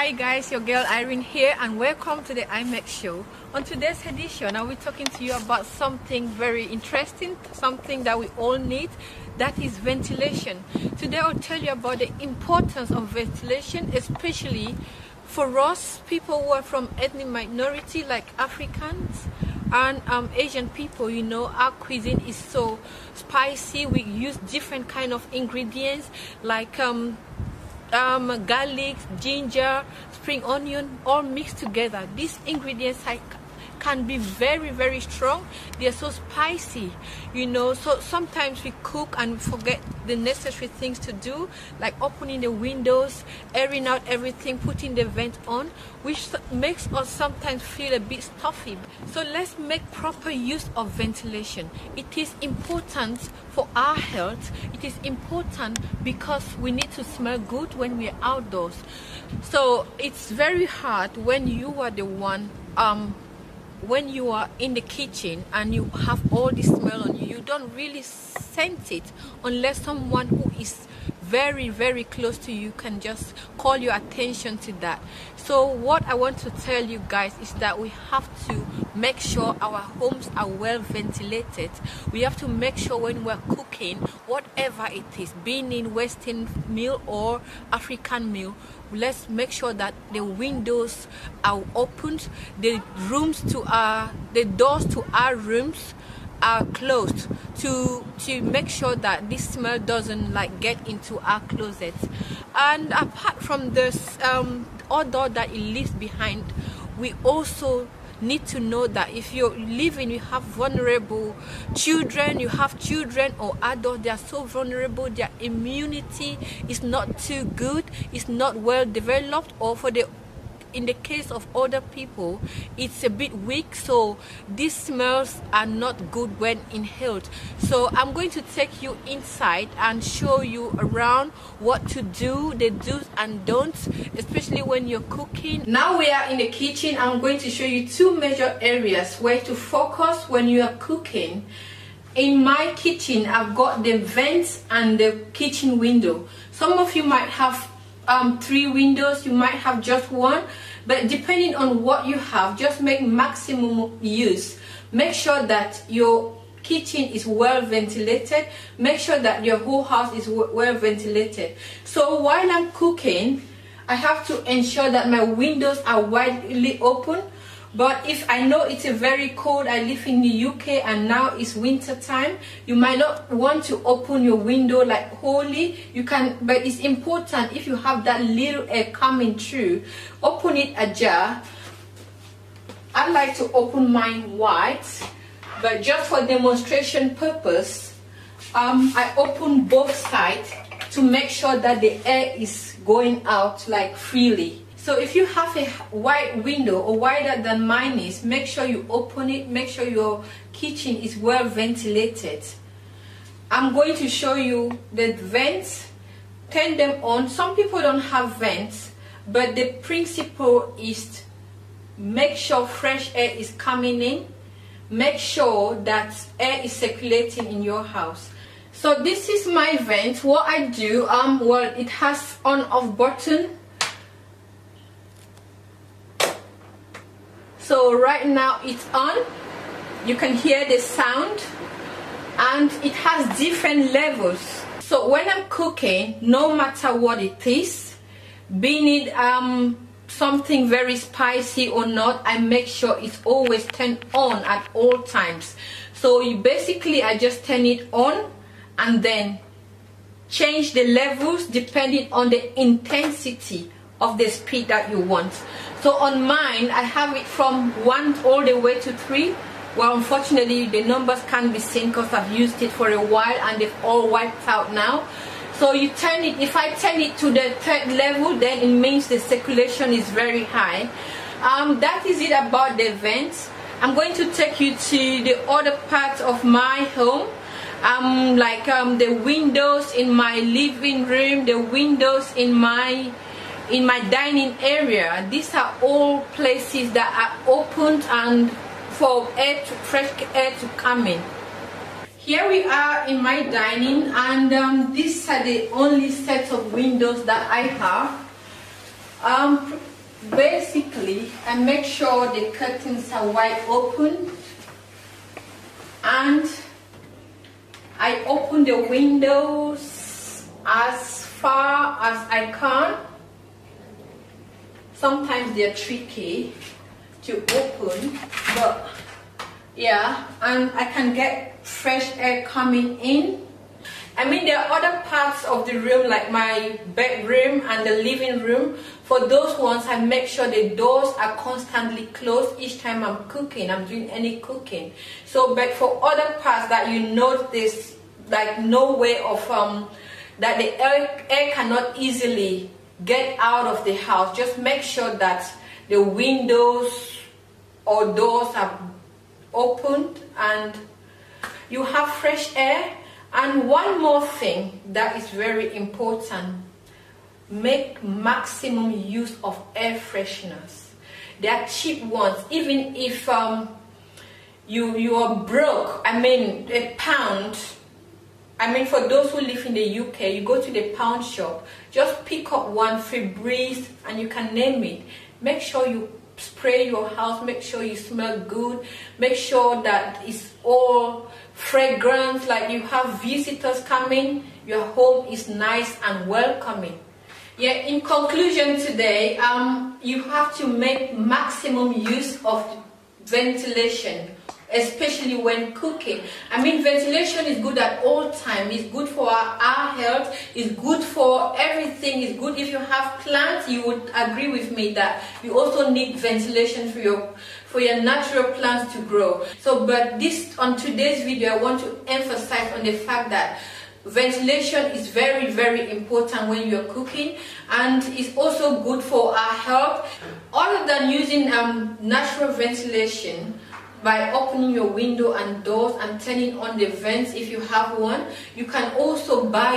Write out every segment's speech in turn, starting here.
Hi guys, your girl Irene here and welcome to the IMEX show. On today's edition, I'll be talking to you about something very interesting, something that we all need, that is ventilation. Today I'll tell you about the importance of ventilation, especially for us people who are from ethnic minority like Africans and Asian people. You know, our cuisine is so spicy. We use different kind of ingredients like garlic, ginger, spring onion, all mixed together. These ingredients can be very strong. They are so spicy, you know, so sometimes we cook and we forget the necessary things to do, like opening the windows, airing out everything, putting the vent on, which makes us sometimes feel a bit stuffy. So let's make proper use of ventilation. It is important for our health. It is important because we need to smell good when we are outdoors. So it's very hard when you are the one when you are in the kitchen and you have all this smell on you. You don't really sense it unless someone who is very close to you can just call your attention to that. So what I want to tell you guys is that we have to make sure our homes are well ventilated. We have to make sure when we're cooking, whatever it is, being in Western meal or African meal, let's make sure that the windows are opened, the doors to our rooms are closed to make sure that this smell doesn't like get into our closets. And apart from this odor that it leaves behind, we also need to know that if you're living, you have vulnerable children, you have children or adults, they are so vulnerable, their immunity is not too good, it's not well developed, or in the case of other people, it's a bit weak, so these smells are not good when inhaled. So I'm going to take you inside and show you around what to do, the do's and don'ts, especially when you're cooking. Now we are in the kitchen. I'm going to show you two major areas where to focus when you are cooking. In my kitchen, I've got the vents and the kitchen window. Some of you might have 3 windows, you might have just one, but depending on what you have, just make maximum use. Make sure that your kitchen is well ventilated. Make sure that your whole house is well ventilated. So while I'm cooking, I have to ensure that my windows are widely open. But if I know it's a very cold, I live in the UK and now it's winter time, you might not want to open your window like wholly. You can, but it's important if you have that little air coming through, open it ajar. I like to open mine wide, but just for demonstration purpose, I open both sides to make sure that the air is going out like freely. So if you have a wide window or wider than mine is, make sure you open it, make sure your kitchen is well ventilated. I'm going to show you the vents, turn them on. Some people don't have vents, but the principle is make sure fresh air is coming in, make sure that air is circulating in your house. So this is my vent. What I do, well, it has on-off button. So right now it's on, you can hear the sound, and it has different levels. So when I'm cooking, no matter what it is, being it something very spicy or not, I make sure it's always turned on at all times. So I just turn it on and then change the levels depending on the intensity of the speed that you want. So on mine, I have it from 1 all the way to 3. Well, unfortunately, the numbers can't be seen because I've used it for a while and they've all wiped out now. So you turn it, if I turn it to the 3rd level, then it means the circulation is very high. That is it about the vents. I'm going to take you to the other part of my home. The windows in my living room, the windows in my dining area. These are all places that are opened and for fresh air to come in. Here we are in my dining, and these are the only set of windows that I have. Basically, I make sure the curtains are wide open, and I open the windows as far as I can. Sometimes they're tricky to open, but yeah, and I can get fresh air coming in. I mean, there are other parts of the room like my bedroom and the living room. For those ones, I make sure the doors are constantly closed each time I'm cooking, I'm doing any cooking. So, but for other parts that you notice, like no way of, that the air cannot easily get out of the house, just make sure that the windows or doors are opened and you have fresh air. And one more thing that is very important, make maximum use of air fresheners. They are cheap ones. Even if you are broke, I mean a pound, I mean for those who live in the UK, you go to the pound shop, just pick up one, Febreze, and you can name it. Make sure you spray your house, make sure you smell good, make sure that it's all fragrance, like you have visitors coming, your home is nice and welcoming. Yeah, in conclusion today, you have to make maximum use of ventilation, especially when cooking. I mean, ventilation is good at all times. It's good for our health. It's good for everything. It's good if you have plants. You would agree with me that you also need ventilation for your natural plants to grow. So, but on today's video, I want to emphasize on the fact that ventilation is very, very important when you're cooking, and it's also good for our health. Other than using natural ventilation, by opening your window and doors and turning on the vents if you have one, you can also buy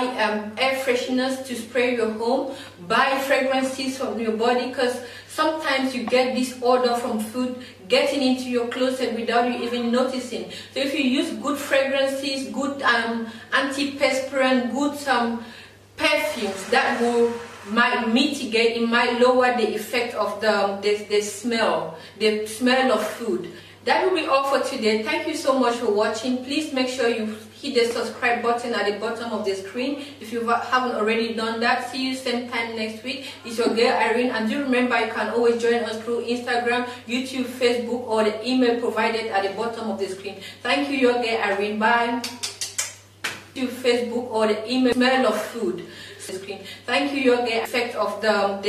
air fresheners to spray your home, buy fragrances from your body, because sometimes you get this odor from food getting into your closet without you even noticing. So if you use good fragrances, good antiperspirant, good perfumes, that might mitigate, it might lower the effect of the smell of food. That will be all for today. Thank you so much for watching. Please make sure you hit the subscribe button at the bottom of the screen if you haven't already done that. See you same time next week. It's your girl Irene, and do remember you can always join us through Instagram, YouTube, Facebook, or the email provided at the bottom of the screen. Thank you, your girl Irene. Bye. To Facebook or the email. Smell of food. Thank you, your girl. Effect of the